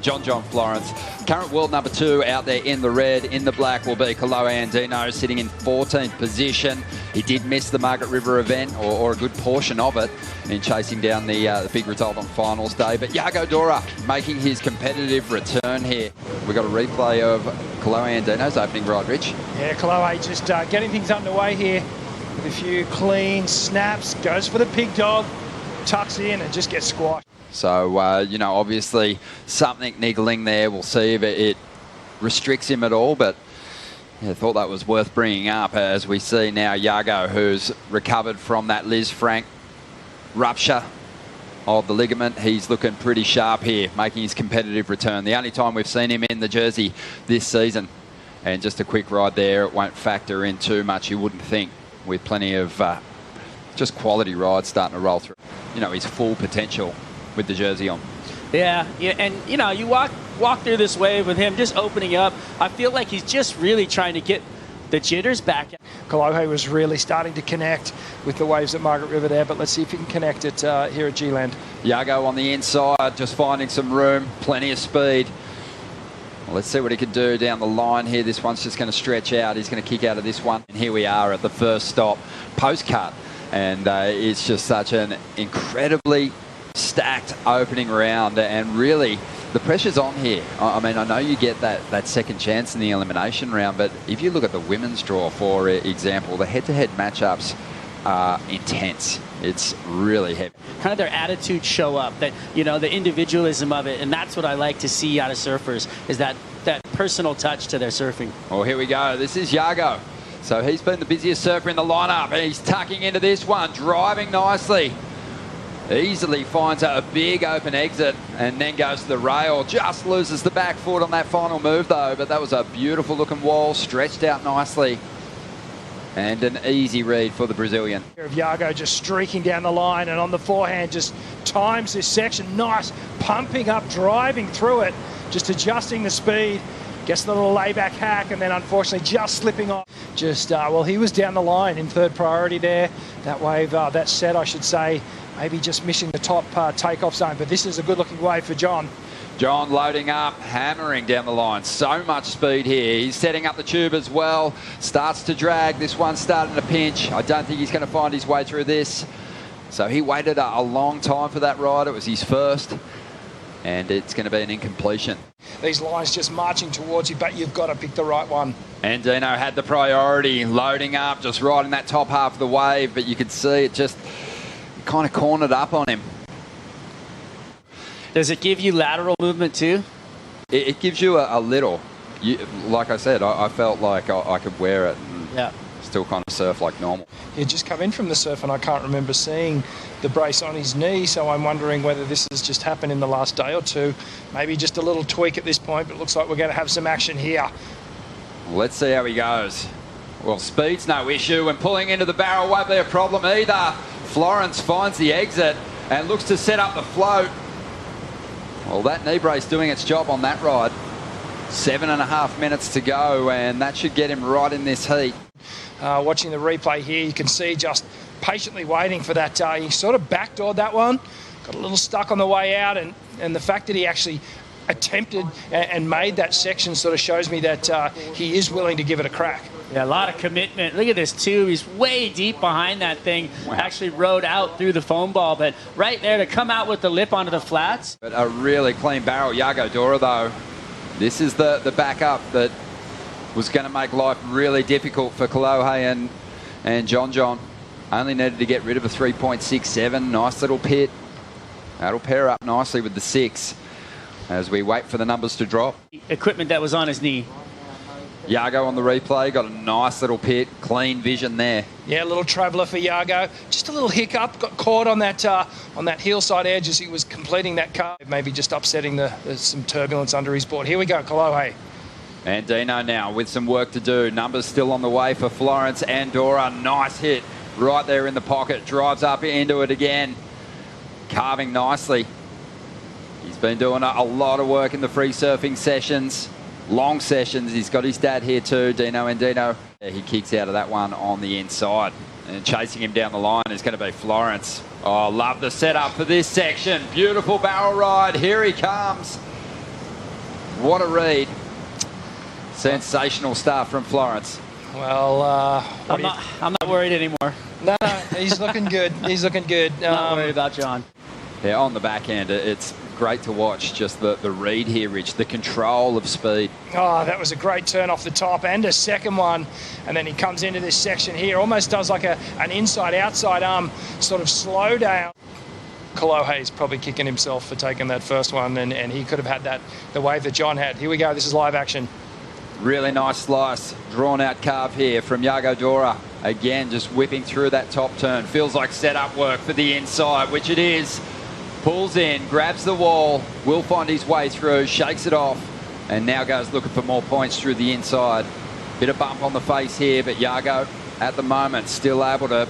John John Florence, current world number 2 out there in the red. In the black will be Kolohe Andino, sitting in 14th position. He did miss the Margaret River event, or a good portion of it, in chasing down the big result on finals day. But Yago Dora making his competitive return here. We've got a replay of Kolohe Andino's opening ride, Rich. Yeah, Kolohe just getting things underway here with a few clean snaps. Goes for the pig dog, tucks in and just gets squashed. So, you know, obviously something niggling there. We'll see if it restricts him at all, but I thought that was worth bringing up as we see now Yago, who's recovered from that Liz Frank rupture of the ligament. He's looking pretty sharp here, making his competitive return. The only time we've seen him in the jersey this season. And just a quick ride there. It won't factor in too much, you wouldn't think, with plenty of just quality rides starting to roll through. You know, his full potential with the jersey on. Yeah, and you know, you walk through this wave with him just opening up. I feel like he's just really trying to get the jitters back. Kolohe was really starting to connect with the waves at Margaret River there, but let's see if he can connect it here at G-Land. Yago on the inside, just finding some room, plenty of speed. Well, let's see what he can do down the line here. This one's just going to stretch out. He's going to kick out of this one. And here we are at the first stop, post-cut. And it's just such an incredibly stacked opening round, and really the pressure's on here. I mean, I know you get that second chance in the elimination round, but if you look at the women's draw, for example, the head-to-head matchups are intense. It's really heavy. Kind of their attitude show up, that, you know, the individualism of it, and that's what I like to see out of surfers, is that personal touch to their surfing. Well, here we go. This is Yago. So he's been the busiest surfer in the lineup, and he's tucking into this one, driving nicely. Easily finds a big open exit and then goes to the rail. Just loses the back foot on that final move though, but that was a beautiful looking wall, stretched out nicely. And an easy read for the Brazilian. Yago just streaking down the line and on the forehand just times this section. Nice, pumping up, driving through it, just adjusting the speed. Gets the little layback hack and then unfortunately just slipping off. Just, well, he was down the line in third priority there. That wave, that set, I should say, maybe just missing the top takeoff zone, but this is a good looking wave for John. John loading up, hammering down the line. So much speed here. He's setting up the tube as well. Starts to drag. This one's starting to pinch. I don't think he's going to find his way through this. So he waited a long time for that ride. It was his first. And it's going to be an incompletion. These lines just marching towards you, but you've got to pick the right one. Andino had the priority, loading up, just riding that top half of the wave, but you could see it just kind of cornered up on him. Does it give you lateral movement too? It gives you a little. Like I said, I felt like I could wear it and still kind of surf like normal. He had just come in from the surf and I can't remember seeing the brace on his knee, so I'm wondering whether this has just happened in the last day or two. Maybe just a little tweak at this point, but it looks like we're going to have some action here. Let's see how he goes. Well, speed's no issue, and pulling into the barrel won't be a problem either. Florence finds the exit and looks to set up the float. Well, that knee brace doing its job on that ride. 7.5 minutes to go, and that should get him right in this heat. Watching the replay here, you can see just patiently waiting for that. He sort of backdoored that one, got a little stuck on the way out, and the fact that he actually attempted and made that section sort of shows me that he is willing to give it a crack. Yeah, a lot of commitment. Look at this too. He's way deep behind that thing. Wow. Actually rode out through the foam ball, but right there to come out with the lip onto the flats. But a really clean barrel. Yago Dora though, this is the backup that was going to make life really difficult for Kolohe and John John. Only needed to get rid of a 3.67. Nice little pit. That'll pair up nicely with the 6 as we wait for the numbers to drop. Equipment that was on his knee. Yago on the replay, got a nice little pit, clean vision there. Yeah, a little traveller for Yago. Just a little hiccup, got caught on that hillside edge as he was completing that car. Maybe just upsetting some turbulence under his board. Here we go, Kolohe. Andino now with some work to do. Numbers still on the way for Florence and Dora. Nice hit right there in the pocket. Drives up into it again. Carving nicely. He's been doing a lot of work in the free surfing sessions. Long sessions. He's got his dad here too, Dino Andino. He kicks out of that one on the inside. And chasing him down the line is going to be Florence. Oh, love the setup for this section. Beautiful barrel ride. Here he comes. What a read. Sensational start from Florence. Well, I'm not worried anymore. No, he's looking good. He's looking good. Not worried about John. Yeah, on the back end, it's great to watch just the read here, Rich, the control of speed. Oh, that was a great turn off the top and a second one. And then he comes into this section here, almost does like an inside-outside arm sort of slow down. Kolohe's probably kicking himself for taking that first one, and he could have had that, the wave that John had. Here we go, this is live action. Really nice slice, drawn out carve here from Yago Dora. Again, just whipping through that top turn. Feels like setup work for the inside, which it is. Pulls in, grabs the wall, will find his way through, shakes it off, and now goes looking for more points through the inside. Bit of bump on the face here, but Yago, at the moment, still able to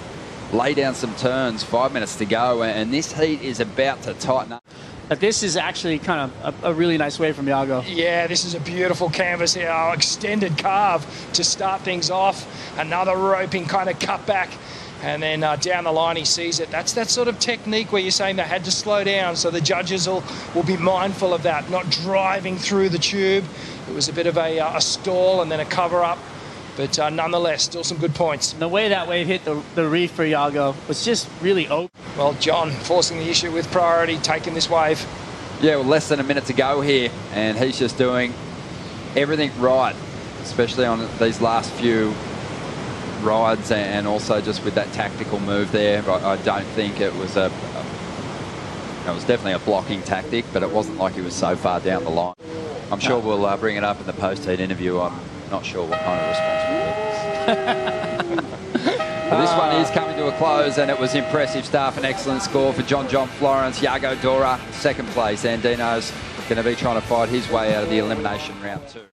lay down some turns. 5 minutes to go, and this heat is about to tighten up. But this is actually kind of a really nice wave from Yago. Yeah, this is a beautiful canvas here. Extended carve to start things off. Another roping kind of cutback. And then down the line he sees it. That's that sort of technique where you're saying they had to slow down, so the judges will be mindful of that, not driving through the tube. It was a bit of a stall and then a cover-up, but nonetheless, still some good points. And the way that wave hit the reef for Yago was just really open. Well, John forcing the issue with priority, taking this wave. Yeah, well, less than a minute to go here, and he's just doing everything right, especially on these last few rides, and also just with that tactical move there. I don't think it was it was definitely a blocking tactic, but it wasn't like he was so far down the line. I'm sure we'll bring it up in the post-heat interview. I'm not sure what kind of response we'll get. This one is coming to a close, and it was impressive stuff. An excellent score for John John Florence. Yago Dora, second place. Andino's going to be trying to fight his way out of the elimination round 2.